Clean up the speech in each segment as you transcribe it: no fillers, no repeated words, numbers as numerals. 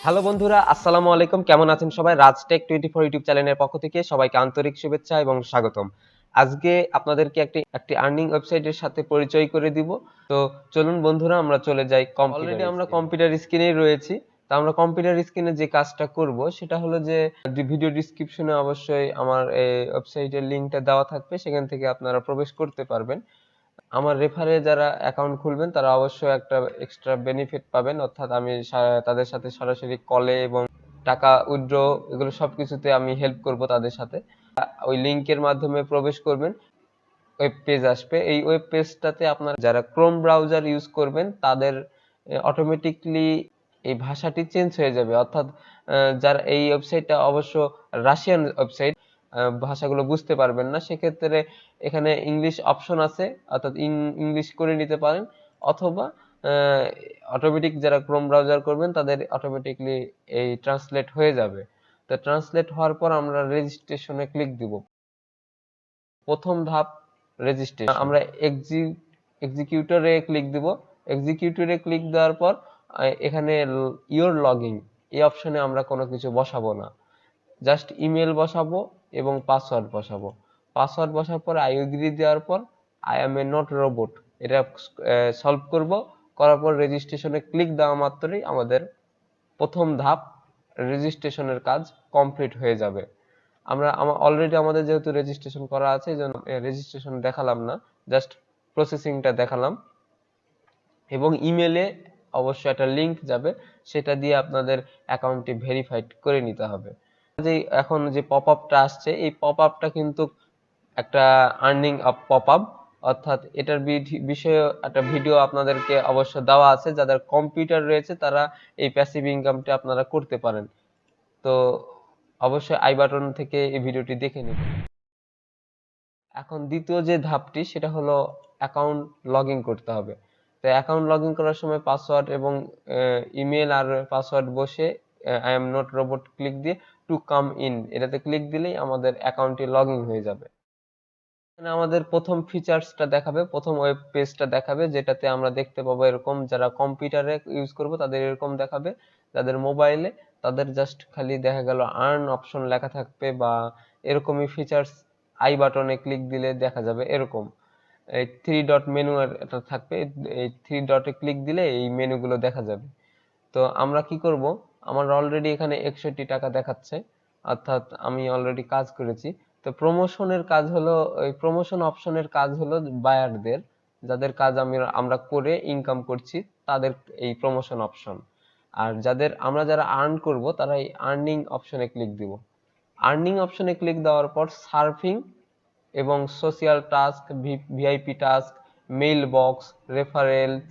Hello বন্ধুরা, আসসালামু আলাইকুম। কেমন আছেন সবাই? রাজটেক 24 ইউটিউব চ্যানেলের পক্ষ থেকে সবাইকে আন্তরিক শুভেচ্ছা এবং স্বাগতম। আজকে আপনাদেরকে একটি আর্নিং ওয়েবসাইটের সাথে পরিচয় করে দিব। তো চলুন বন্ধুরা, আমরা চলে যাই অলরেডি আমরা কম্পিউটার স্ক্রিনেই রয়েছি। তো আমরা কম্পিউটার স্ক্রিনে যে কাজটা করব সেটা হলো যে ভিডিও ডেসক্রিপশনে অবশ্যই আমার এই ওয়েবসাইটের লিংকটা দেওয়া থাকবে, সেখান থেকে আপনারা প্রবেশ করতে পারবেন। আমার রেফারে যারা অ্যাকাউন্ট খুলবেন তারা অবশ্যই একটা এক্সট্রা বেনিফিট পাবেন, অর্থাৎ আমি তাদের সাথে সরাসরি কলে এবং টাকা উইথড্র এগুলো সবকিছুতে আমি হেল্প করব তাদের সাথে। ওই লিংকের মাধ্যমে প্রবেশ করবেন, ওয়েব পেজ আসবে। এই ওয়েব পেজটাতে আপনারা যারা ক্রোম ব্রাউজার ইউজ করবেন তাদের অটোমেটিকলি এই ভাষাটি চেঞ্জ হয়ে যাবে, অর্থাৎ যারা এই ওয়েবসাইটটা অবশ্য রাশিয়ান ওয়েবসাইট, ভাষাগুলো বুঝতে পারবেন না, সেক্ষেত্রে এখানে ইংলিশ অপশন আছে, অর্থাৎ ইংলিশ করে নিতে পারেন, অথবা অটোমেটিক যারা ক্রোম ব্রাউজার করবেন তাদের অটোমেটিকলি এই ট্রান্সলেট হয়ে যাবে। তো ট্রান্সলেট হওয়ার পর আমরা রেজিস্ট্রেশনে ক্লিক দিব। প্রথম ধাপ রেজিস্ট্রেশন। আমরা এক্সিকিউটরে ক্লিক দিব। এক্সিকিউটরে ক্লিক দেওয়ার পর এখানে ইওর লগইন এই অপশনে আমরা কোনো কিছু বসাবো না, জাস্ট ইমেল বসাবো এবং পাসওয়ার্ড বসাবো। পাসওয়ার্ড বসার পর আই এগ্রি দেওয়ার পর I M A not robot এটা সলভ করব। করার পর রেজিস্ট্রেশনে ক্লিক দেওয়া মাত্রই আমাদের প্রথম ধাপ রেজিস্ট্রেশনের কাজ কমপ্লিট হয়ে যাবে। আমরা অলরেডি আমাদের যেহেতু রেজিস্ট্রেশন করা আছে এই জন্য রেজিস্ট্রেশন দেখালাম না, জাস্ট প্রসেসিংটা দেখালাম। এবং ইমেলে অবশ্যই একটা লিংক যাবে, সেটা দিয়ে আপনাদের অ্যাকাউন্টটি ভেরিফাইড করে নিতে হবে। যে এখন যে পপ আপটা আসছে এই পপ আপটা কিন্তু একটা আর্নিং পপ আপ, অর্থাৎ এটার বিষয়ে একটা ভিডিও আপনাদেরকে অবশ্য দেওয়া আছে। যাদের কম্পিউটার রয়েছে তারা এই প্যাসিভ ইনকামটা আপনারা করতে পারেন। তো অবশ্যই আই বাটন থেকে এই ভিডিওটি দেখে নেবেন। এখন দ্বিতীয় যে ধাপটি সেটা হলো অ্যাকাউন্ট লগ ইন করতে হবে। তো অ্যাকাউন্ট লগ ইন করার সময় পাসওয়ার্ড এবং ইমেল আর পাসওয়ার্ড বসে I am not robot click দিয়ে টু কাম ইন এটাতে ক্লিক দিলেই আমাদের অ্যাকাউন্টটি লগ ইন হয়ে যাবে। এখানে আমাদের প্রথম ফিচার্সটা দেখাবে, প্রথম ওয়েব পেজটা দেখাবে, যেটাতে আমরা দেখতে পাবো এরকম, যারা কম্পিউটারে ইউজ করবো তাদের এরকম দেখাবে, যাদের মোবাইলে তাদের জাস্ট খালি দেখা গেল আর্ন অপশন লেখা থাকবে বা এরকমই ফিচার্স আই বাটনে ক্লিক দিলে দেখা যাবে এরকম। এই থ্রি ডট মেনু এটা থাকবে, এই থ্রি ডটে ক্লিক দিলে এই মেনুগুলো দেখা যাবে। তো আমরা কি করব, আমার অলরেডি এখানে 61 টাকা দেখাচ্ছে, অর্থাৎ আমি অলরেডি কাজ করেছি। তো প্রমোশনের কাজ হলো, ওই প্রমোশন অপশনের কাজ হলো বায়ারদের, যাদের কাজ আমরা করে ইনকাম করছি তাদের এই প্রমোশন অপশন। আর যারা আর্ন করব তারা এই আর্নিং অপশনে ক্লিক দিব। আর্নিং অপশনে ক্লিক দেওয়ার পর সার্ফিং এবং social task, VIP task, mail box, referrals,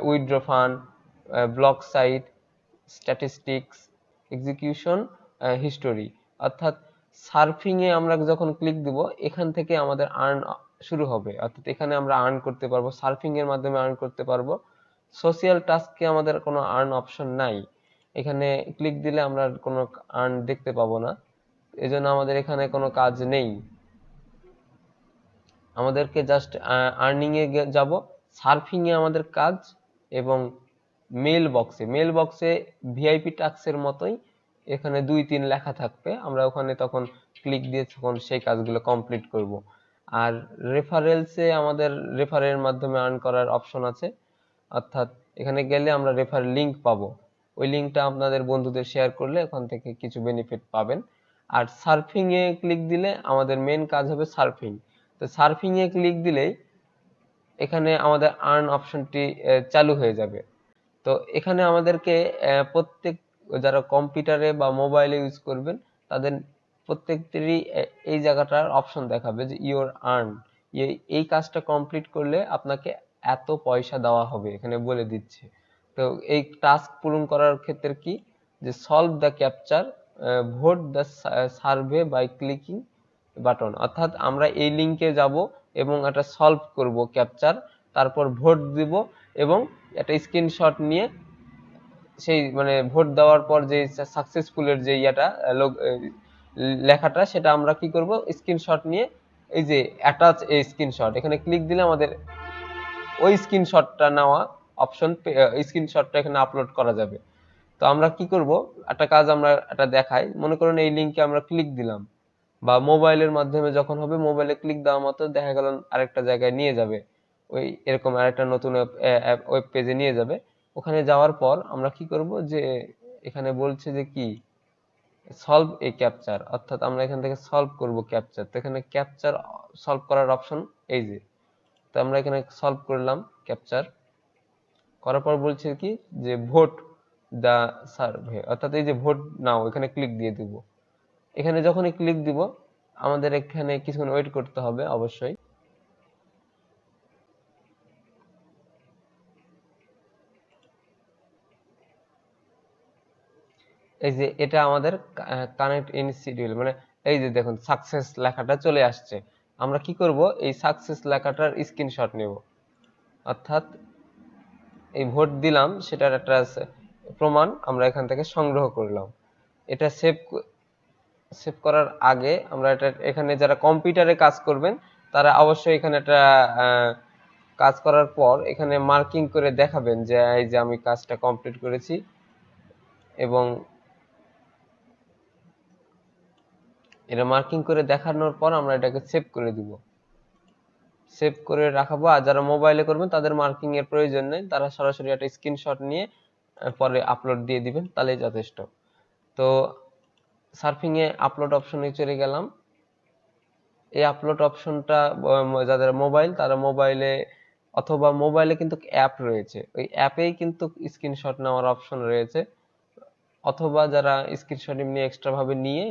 withdraw fund, blog site, statistics, execution, history, অর্থাৎ সার্ফিং এ আমরা যখন ক্লিক দিব এখান থেকে আমাদের আর্ন শুরু হবে, অর্থাৎ এখানে আমরা আর্ন করতে পারবো, সার্ফিং এর মাধ্যমে আর্ন করতে পারবো। সোশিয়াল টাস্কে আমাদের কোনো আর্ন অপশন নাই, এখানে ক্লিক দিলে আমরা কোনো আর্ন দেখতে পাবো না, এজন্য আমাদের এখানে কোনো কাজ নেই। আমাদেরকে জাস্ট আর্নিং এ যাব, সার্ফিং এ আমাদের কাজ, এবং মেল বক্সে ভিআইপি টাস্কের মতোই এখানে 2-3 লেখা থাকবে, আমরা ওখানে তখন ক্লিক দিয়ে তখন সেই কাজগুলো কমপ্লিট করব। আর রেফারেলসে আমাদের রেফারের মাধ্যমে আর্ন করার অপশন আছে, অর্থাৎ এখানে গেলে আমরা রেফার লিংক পাবো, ওই লিংকটা আপনাদের বন্ধুদের শেয়ার করলে ওখান থেকে কিছু বেনিফিট পাবেন। আর সার্ফিং এ ক্লিক দিলে আমাদের মেন কাজ হবে সার্ফিং। তো সার্ফিং এ ক্লিক দিলেই এখানে আমাদের আর্ন অপশনটি চালু হয়ে যাবে। তো এখানে আমাদেরকে প্রত্যেক যারা কম্পিউটারে বা মোবাইলে ইউজ করবেন তাদের প্রত্যেকটিরই এই জায়গাটার অপশন দেখাবে যে ইওর আর্ন, এই কাজটা কমপ্লিট করলে আপনাকে এত পয়সা দেওয়া হবে, এখানে বলে দিচ্ছে। তো এই টাস্ক পূরণ করার ক্ষেত্রে কি, যে solve the captcha, vote the survey by clicking button, অর্থাৎ আমরা এই লিংকে যাব এবং এটা সলভ করব ক্যাপচার, তারপর ভোট দিব এবং একটা স্ক্রিনশট নিয়ে সেই মানে ভোট দেওয়ার পর যে সাকসেসফুলের যে লেখাটা সেটা আমরা কি করব, স্ক্রিনশট নিয়ে এই যে অ্যাটাচ এই স্ক্রিনশট এখানে ক্লিক দিলে আমাদের ওই স্ক্রিনশটটা নেওয়া অপশন, স্ক্রিনশটটা এখানে আপলোড করা যাবে। তো আমরা কি করব, একটা কাজ আমরা এটা দেখাই, মনে করেন এই লিংকে আমরা ক্লিক দিলাম, বা মোবাইলের মাধ্যমে যখন হবে মোবাইলে ক্লিক দেওয়া মতো দেখা গেল আরেকটা জায়গায় নিয়ে যাবে, ওই এরকম আরেকটা নতুন ওয়েব পেজে নিয়ে যাবে। ওখানে যাওয়ার পর আমরা কি করব, যে এখানে বলছে যে কি সলভ এ ক্যাপচার, অর্থাৎ আমরা এখান থেকে সলভ করব ক্যাপচার। তো এখানে ক্যাপচার সলভ করার অপশন এই যে, তো আমরা এখানে সলভ করলাম ক্যাপচার করার পর বলছে কি যে ভোট দা সার্ভে, অর্থাৎ এই যে ভোট নাও, এখানে ক্লিক দিয়ে দিব। এখানে যখনই ক্লিক দিব আমাদের এখানে কিছুক্ষণ ওয়েট করতে হবে অবশ্যই। এই যে এটা আমাদের কানেক্ট ইন শিডিউল, মানে এই যে দেখুন সাকসেস লেখাটা চলে আসছে। আমরা কি করব, এই সাকসেস লেখাটার স্ক্রিনশট নেব, অর্থাৎ এই ভোট দিলাম সেটার একটা প্রমাণ আমরা এখান থেকে সংগ্রহ করলাম। এটা সেভ সেভ করার আগে আমরা এটা এখানে যারা কম্পিউটারে কাজ করবেন তারা অবশ্যই এখানে একটা কাজ করার পর এখানে মার্কিং করে দেখাবেন যে এই যে আমি কাজটা কমপ্লিট করেছি, এবং এটা মার্কিং করে দেখানোর পর আমরা এটাকে সেভ করে দিব, সেভ করে রাখাবো। আর যারা মোবাইলে করবেন তাদের মার্কিং এর প্রয়োজন নেই, তারা সরাসরি একটা স্ক্রিনশট নিয়ে পরে আপলোড দিয়ে দিবেন, তাহলেই যথেষ্ট। তো সার্ফিং এ আপলোড অপশনে চলে গেলাম। এই আপলোড অপশনটা যাদের মোবাইল তারা মোবাইলে, অথবা মোবাইলে কিন্তু অ্যাপ রয়েছে, ওই অ্যাপেই কিন্তু স্ক্রিনশট নেওয়ার অপশন রয়েছে। অথবা যারা স্ক্রিনশট এমনি এক্সট্রা ভাবে নিয়ে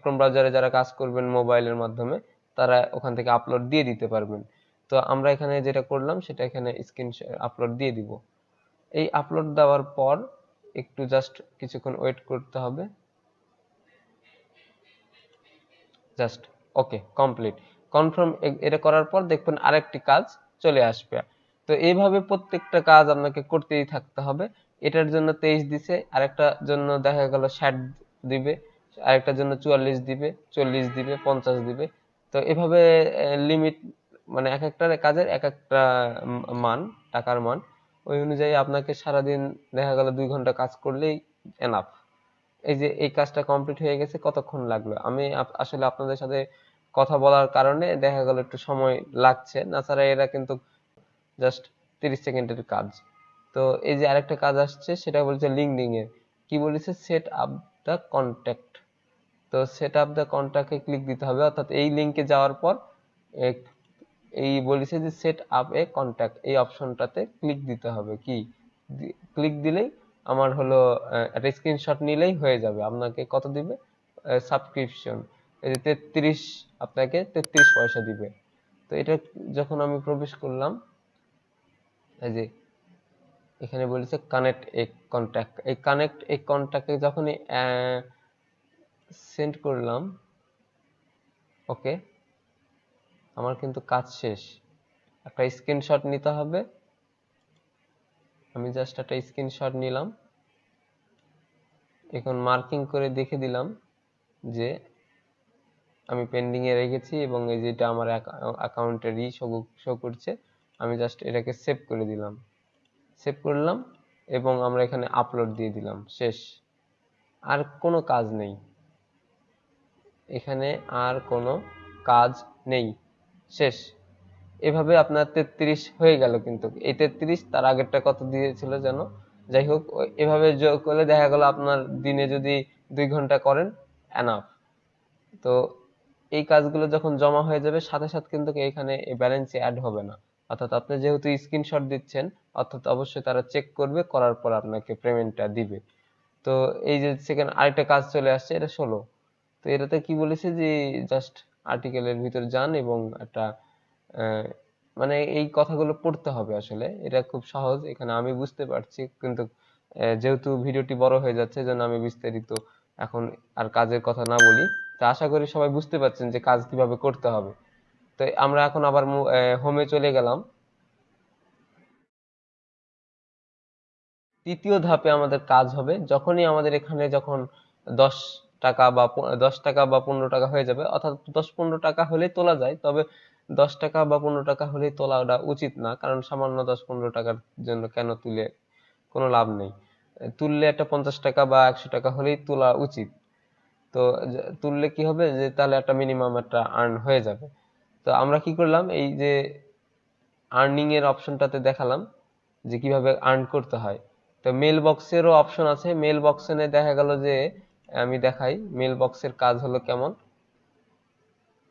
ক্রোম ব্রাউজারে যারা কাজ করবেন মোবাইলের মাধ্যমে তারা ওখান থেকে আপলোড দিয়ে দিতে পারবেন। তো আমরা এখানে যেটা করলাম সেটা এখানে স্ক্রিনশট আপলোড দিয়ে দিব। এই আপলোড দেওয়ার পর একটু জাস্ট কিছুক্ষণ ওয়েট করতে হবে। জাস্ট ওকে কমপ্লিট কনফার্ম, এটা করার পর দেখবেন আরেকটি কাজ চলে আসবে। তো এইভাবে প্রত্যেকটা কাজ আপনাকে করতেই থাকতে হবে। এটার জন্য 23 দিছে, আরেকটার জন্য দেখা গেল 60 দিবে, আরেকটার জন্য 44 দিবে, 40 দিবে, 50 দিবে। তো এভাবে লিমিট, মানে এক একটা কাজের এক একটা মান, টাকার মান, ওই অনুযায়ী আপনাকে সারাদিন দেখা গেল 2 ঘন্টা কাজ করলেই এনাফ। এই যে এই কাজটা কমপ্লিট হয়ে গেছে, কতক্ষণ লাগলো, আমি আসলে আপনাদের সাথে কথা বলার কারণে দেখা গেল একটু সময় লাগছে, না ছাড়া এরা কিন্তু জাস্ট 30 সেকেন্ডের কাজ। তো এই যে আরেকটা কাজ আসছে সেটা বলছে লিঙ্কডিন এর, কি বলেছে সেট আপ দ্য কন্ট্যাক্ট। তো সেট আপ দ্য কন্ট্যাক্টে ক্লিক দিতে হবে, অর্থাৎ এই লিঙ্কে যাওয়ার পর এই বলেছে যে সেট আপ এ কন্ট্যাক্ট, এই অপশনটাতে ক্লিক দিতে হবে। কি ক্লিক দিলেই আমার হলো একটা স্ক্রিনশট নিলেই হয়ে যাবে। আপনাকে কত দিবে সাবস্ক্রিপশন, এই যে 33, আপনাকে 33 পয়সা দিবে। তো এটা যখন আমি প্রবেশ করলাম, এই যে এখানে বলেছে কানেক্ট এ কন্ট্যাক্ট, এই কানেক্ট এ কন্ট্যাক্টে যখনই সেন্ড করলাম, ওকে আমার কিন্তু কাজ শেষ। একটা স্ক্রিনশট নিতে হবে, আমি জাস্ট একটা স্ক্রিনশট নিলাম, এখন মার্কিং করে দেখে দিলাম যে আমি পেন্ডিং এ রেখেছি, এবং এই যেটা আমার অ্যাকাউন্টেরই শো করছে। আমি জাস্ট এটাকে সেভ করে দিলাম, সেভ করলাম, এবং আমরা এখানে আপলোড দিয়ে দিলাম, শেষ। আর কোনো কাজ নেই এখানে, আর কোনো কাজ নেই, শেষ। এভাবে আপনার 33 হয়ে গেল। কিন্তু এই 33, তার আগেরটা কত দিয়েছিল যেন, যাই হোক এভাবে যোগ করলে দেখা গেল আপনার দিনে যদি 2 ঘন্টা করেন এনাফ। তো এই কাজগুলো যখন জমা হয়ে যাবে সাথে সাথে কিন্তু এখানে ব্যালেন্সে অ্যাড হবে না, অর্থাৎ আপনি যেহেতু স্ক্রিনশট দিচ্ছেন, অর্থাৎ অবশ্যই তারা চেক করবে, করার পর আপনাকে পেমেন্টটা দিবে। তো এই যে সেকেন্ড আরেকটা কাজ চলে আসছে, এটা 16। তো এটাতে কি বলেছে যে জাস্ট আর্টিকেলের ভিতর যান এবং একটা আহ, মানে এই কথাগুলো পড়তে হবে। আসলে এটা খুব সহজ, এখানে আমি বুঝতে পারছি, কিন্তু যেহেতু ভিডিওটি বড় হয়ে যাচ্ছে জন্য আমি বিস্তারিত এখন আর কাজের কথা না বলি। তো আশা করি সবাই বুঝতে পারছেন যে কাজ কিভাবে করতে হবে। তো আমরা এখন আবার হোমে চলে গেলাম। তৃতীয় ধাপে আমাদের কাজ হবে যখনই আমাদের এখানে যখন 10 টাকা বা 10 টাকা বা 15 টাকা হয়ে যাবে, অর্থাৎ 10-15 টাকা হলেই তোলা যায়, তবে 10 টাকা বা 15 টাকা হলেই তোলা ওটা উচিত না, কারণ সামান্য 10-15 টাকার জন্য কেন তুলে কোনো লাভ নেই। তুললে একটা 50 টাকা বা 100 টাকা হলেই তোলা উচিত। তো তুললে কি হবে যে তাহলে একটা মিনিমাম একটা আর্ন হয়ে যাবে। তো আমরা কি করলাম, এই যে আর্নিং এর অপশনটাতে দেখালাম যে কিভাবে আর্ন করতে হয়। তো মেল বক্সেরও অপশন আছে। মেল বক্সে দেখা গেল যে আমি দেখাই মেল বক্সের কাজ হলো কেমন।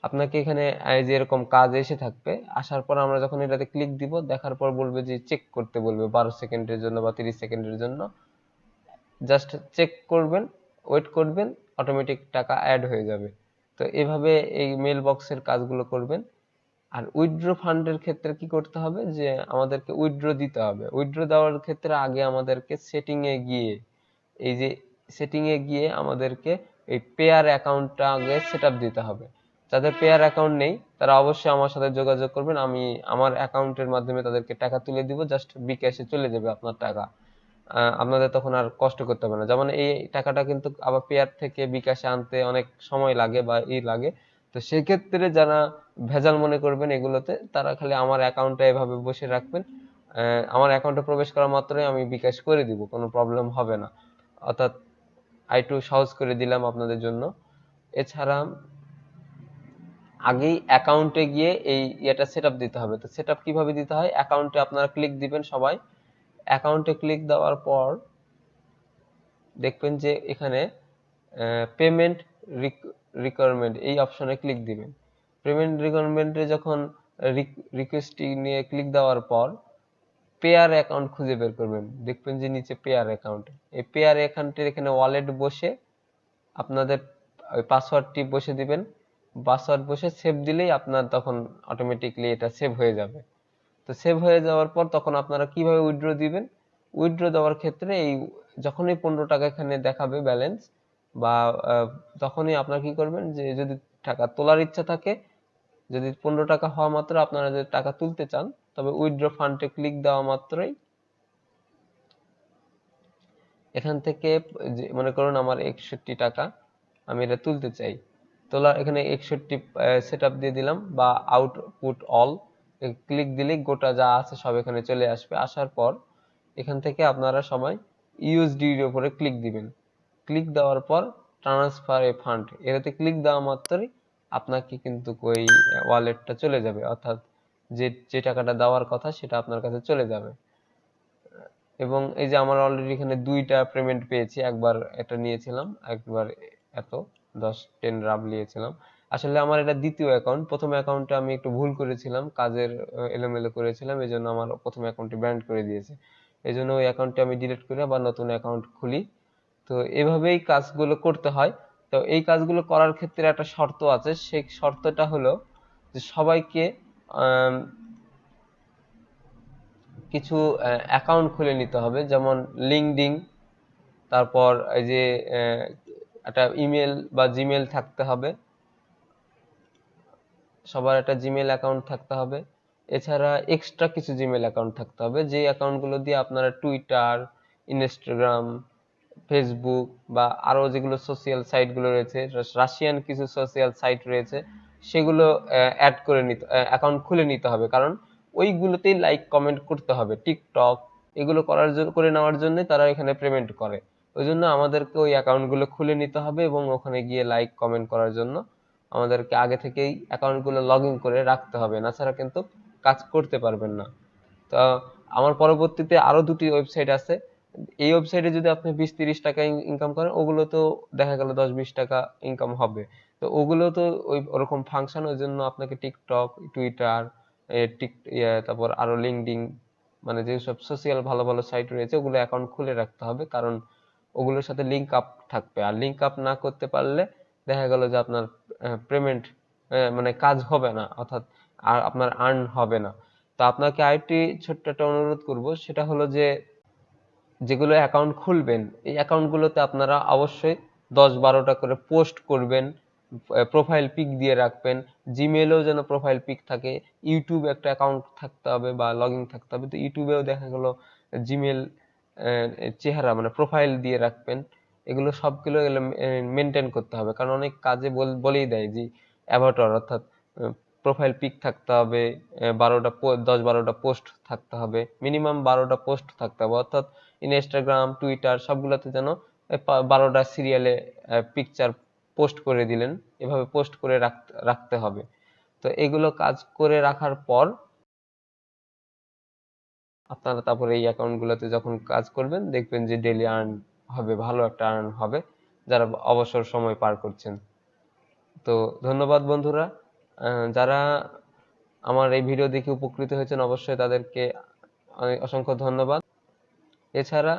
আপনাকে এখানে এই যে এরকম কাজ এসে থাকবে, আসার পর আমরা যখন এটাতে ক্লিক দিব, দেখার পর বলবে যে চেক করতে বলবে 12 সেকেন্ডের জন্য বা 30 সেকেন্ডের জন্য। জাস্ট চেক করবেন, ওয়েট করবেন, অটোমেটিক টাকা অ্যাড হয়ে যাবে। তো এভাবে এই মেল বক্সের কাজগুলো করবেন। আর উইথড্র ফান্ডের ক্ষেত্রে কি করতে হবে, যে আমাদেরকে উইথড্র দিতে হবে। উইথড্র দেওয়ার ক্ষেত্রে আগে আমাদেরকে সেটিং এ গিয়ে, এই যে সেটিং এ গিয়ে আমাদেরকে এই পেয়ার অ্যাকাউন্টটা আগে সেটআপ দিতে হবে। যাদের পেয়ার অ্যাকাউন্ট নেই তারা অবশ্যই আমার সাথে যোগাযোগ করবেন, আমি আমার অ্যাকাউন্টের মাধ্যমে তাদেরকে টাকা তুলে দিব, জাস্ট বিকাশে চলে যাবে আপনার টাকা। আপনাদের তখন আর কষ্ট করতে হবে না। যেমন এই টাকাটা কিন্তু আবার পেয়ার থেকে বিকাশে আনতে অনেক সময় লাগে বা লাগে। তো সেক্ষেত্রে যারা ভেজাল মনে করবেন এগুলোতে, তারা খালি আমার অ্যাকাউন্টে এভাবে বসে রাখবেন। আমার অ্যাকাউন্টে প্রবেশ করা মাত্রই আমি বিকাশ করে দিব, কোনো প্রবলেম হবে না। অর্থাৎ একটু সহজ করে দিলাম আপনাদের জন্য। এছাড়া আগেই অ্যাকাউন্টে গিয়ে এই এটা সেটআপ দিতে হবে। তো সেটআপ কিভাবে দিতে হয়, অ্যাকাউন্টে আপনারা ক্লিক দিবেন সবাই। অ্যাকাউন্টে ক্লিক দেওয়ার পর দেখবেন যে এখানে পেমেন্ট রিকোয়ারমেন্ট এই অপশনে ক্লিক দিবেন। পেমেন্ট রিকোয়ারমেন্টে যখন রিকোয়েস্টটি নিয়ে ক্লিক দেওয়ার পর পেয়ার অ্যাকাউন্ট খুঁজে বের করবেন। দেখবেন যে নিচে পেয়ার অ্যাকাউন্ট, এই পেয়ার অ্যাকাউন্টের এখানে ওয়ালেট বসে আপনাদের ওই পাসওয়ার্ডটি বসে দিবেন। পাসওয়ার্ড বসে সেভ দিলেই আপনার তখন অটোমেটিকলি এটা সেভ হয়ে যাবে। তো সেভ হয়ে যাওয়ার পর তখন আপনারা কিভাবে উইথড্র দিবেন, উইথড্র দেওয়ার ক্ষেত্রে এই যখনই 15 টাকা এখানে দেখাবে ব্যালেন্স, বা তখনই আপনারা কি করবেন, যে যদি টাকা তোলার ইচ্ছা থাকে, যদি 15 টাকা হওয়া মাত্র আপনারা যদি টাকা তুলতে চান, তবে উইথড্র ফান্ডে ক্লিক দেওয়া মাত্রই এখান থেকে, মনে করুন আমার 61 টাকা, আমি এটা তুলতে চাই। তোলার এখানে 61 সেট আপ দিয়ে দিলাম, বা আউটপুট অল ক্লিক দিলেই গোটা যা আছে সব এখানে চলে আসবে। আসার পর এখান থেকে আপনারা সবাই ইউএসডি এর উপরে ক্লিক দিবেন। ক্লিক দেওয়ার পর ট্রান্সফার এ ফান্ড, এটাতে ক্লিক দেওয়া মাত্রই আপনাকে কিন্তু ওই ওয়ালেটটা চলে যাবে, অর্থাৎ যে যে টাকাটা দেওয়ার কথা সেটা আপনার কাছে চলে যাবে। এবং এই যে আমার অলরেডি এখানে দুইটা পেমেন্ট পেয়েছি, একবার এটা নিয়েছিলাম, একবার এত 10 রাব নিয়েছিলাম। আসলে আমার এটা দ্বিতীয় অ্যাকাউন্ট। প্রথম অ্যাকাউন্টে আমি একটু ভুল করেছিলাম, কাজের এলোমেলো করেছিলাম, এই জন্য আমার প্রথম অ্যাকাউন্টটি ব্যান্ড করে দিয়েছে। এই জন্য ওই অ্যাকাউন্টটি আমি ডিলিট করে আবার নতুন অ্যাকাউন্ট খুলি। তো এভাবেই কাজগুলো করতে হয়। তো এই কাজগুলো করার ক্ষেত্রে একটা শর্ত আছে, সেই শর্তটা হলো যে সবাইকে আহ কিছু অ্যাকাউন্ট খুলে নিতে হবে, যেমন লিঙ্কডইন, তারপর এই যে একটা ইমেল বা জিমেল থাকতে হবে, সবার একটা জিমেল অ্যাকাউন্ট থাকতে হবে। এছাড়া এক্সট্রা কিছু জিমেল অ্যাকাউন্ট থাকতে হবে, যে অ্যাকাউন্টগুলো দিয়ে আপনারা টুইটার, ইনস্টাগ্রাম, ফেসবুক বা আরো যেগুলো সোশ্যাল সাইটগুলো রয়েছে, রাশিয়ান কিছু সোশ্যাল সাইট রয়েছে, সেগুলো অ্যাড করে নিতে, অ্যাকাউন্ট খুলে নিতে হবে। কারণ ওইগুলোতেই লাইক কমেন্ট করতে হবে। টিকটক এগুলো করার জন্য, করে নেওয়ার জন্য তারা এখানে পেমেন্ট করে। ওই জন্য আমাদেরকে ওই অ্যাকাউন্টগুলো খুলে নিতে হবে এবং ওখানে গিয়ে লাইক কমেন্ট করার জন্য আমাদেরকে আগে থেকেই অ্যাকাউন্টগুলো লগ ইন করে রাখতে হবে, না ছাড়া কিন্তু কাজ করতে পারবেন না। তো আমার পরবর্তীতে আরো দুটি ওয়েবসাইট আছে। এই ওয়েবসাইটে যদি আপনি 20-30 টাকা ইনকাম করেন, ওগুলো তো দেখা গেল 10-20 টাকা ইনকাম হবে। তো ওগুলো তো ওই ওরকম ফাংশন, ওই জন্য আপনাকে টিকটক, টুইটার, তারপর আরো লিঙ্কডইন, মানে যেসব সোশ্যাল ভালো ভালো সাইট রয়েছে ওগুলো অ্যাকাউন্ট খুলে রাখতে হবে। কারণ ওগুলোর সাথে লিঙ্ক আপ থাকবে, আর লিঙ্ক আপ না করতে পারলে দেখা গেল যে আপনার পেমেন্ট, মানে কাজ হবে না, অর্থাৎ আর আপনার আর্ন হবে না। তো আপনাকে আরেকটি ছোট্ট একটা অনুরোধ করব, সেটা হলো যে যেগুলো অ্যাকাউন্ট খুলবেন এই অ্যাকাউন্টগুলোতে আপনারা অবশ্যই 10-12টা করে পোস্ট করবেন, প্রোফাইল পিক দিয়ে রাখবেন। জিমেলেও যেন প্রোফাইল পিক থাকে। ইউটিউবে একটা অ্যাকাউন্ট থাকতে হবে বা লগ ইন থাকতে হবে। তো ইউটিউবেও দেখা গেল জিমেল চেহারা, মানে প্রোফাইল দিয়ে রাখবেন। এগুলো সবগুলো মেনটেন করতে হবে, কারণ অনেক কাজে বলেই দেয় যে অ্যাভাটার, অর্থাৎ প্রোফাইল পিক থাকতে হবে, 10-12টা পোস্ট থাকতে হবে, মিনিমাম 12টা পোস্ট থাকতে হবে, অর্থাৎ ইনস্টাগ্রাম টুইটার সবগুলোতে যেন 12টা সিরিয়ালে পিকচার পোস্ট করে দিলেন, এভাবে পোস্ট করে রাখতে হবে। তো এগুলো কাজ করে রাখার পর আপনারা তারপরে এই অ্যাকাউন্টগুলোতে যখন কাজ করবেন দেখবেন যে ডেইলি আর্ন হবে, ভালো একটা আর্ন হবে যারা অবসর সময় পার করছেন। তো ধন্যবাদ বন্ধুরা, যারা আমার এই ভিডিও দেখে উপকৃত হয়েছেন অবশ্যই তাদেরকে অসংখ্য ধন্যবাদ। এছাড়া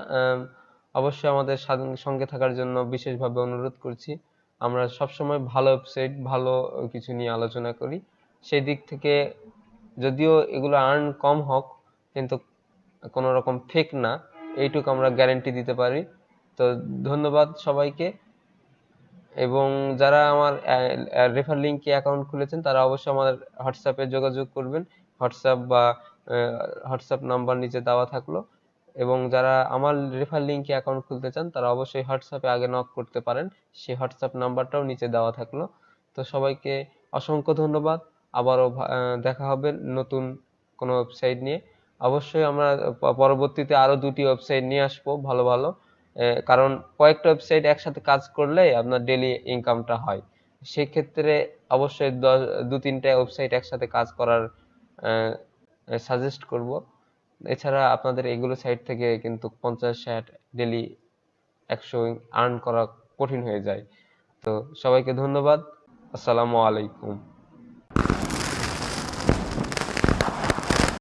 অবশ্যই আমাদের সঙ্গে থাকার জন্য বিশেষভাবে অনুরোধ করছি। আমরা সবসময় ভালো ওয়েবসাইট, ভালো কিছু নিয়ে আলোচনা করি। সেই দিক থেকে যদিও এগুলো আর্ন কম হোক কিন্তু কোনো রকম ফেক না, এইটুকু আমরা গ্যারান্টি দিতে পারি। তো ধন্যবাদ সবাইকে। এবং যারা আমার রেফার লিংকে অ্যাকাউন্ট খুলেছেন তারা অবশ্যই আমাদের হোয়াটসঅ্যাপে যোগাযোগ করবেন। হোয়াটসঅ্যাপ বা হোয়াটসঅ্যাপ নাম্বার নিচে দেওয়া থাকলো। এবং যারা আমার রেফার লিংকে অ্যাকাউন্ট খুলতে চান তারা অবশ্যই হোয়াটসঅ্যাপে আগে নক করতে পারেন, সেই হোয়াটসঅ্যাপ নাম্বারটাও নিচে দেওয়া থাকলো। তো সবাইকে অসংখ্য ধন্যবাদ। আবারও দেখা হবে নতুন কোনো ওয়েবসাইট নিয়ে। অবশ্যই আমরা পরবর্তীতে আরো 2টি ওয়েবসাইট নিয়ে আসবো ভালো ভালো, কারণ কয়েকটা ওয়েবসাইট একসাথে কাজ করলে আপনার ডেইলি ইনকামটা হয়। সেক্ষেত্রে অবশ্যই 2-3টা ওয়েবসাইট একসাথে কাজ করার সাজেস্ট করব। এছাড়া আপনাদের এগুলো সাইট থেকে কিন্তু 50-60 ডেইলি 100 আর্ন করা কঠিন হয়ে যায়। তো সবাইকে ধন্যবাদ। আসসালামু আলাইকুম।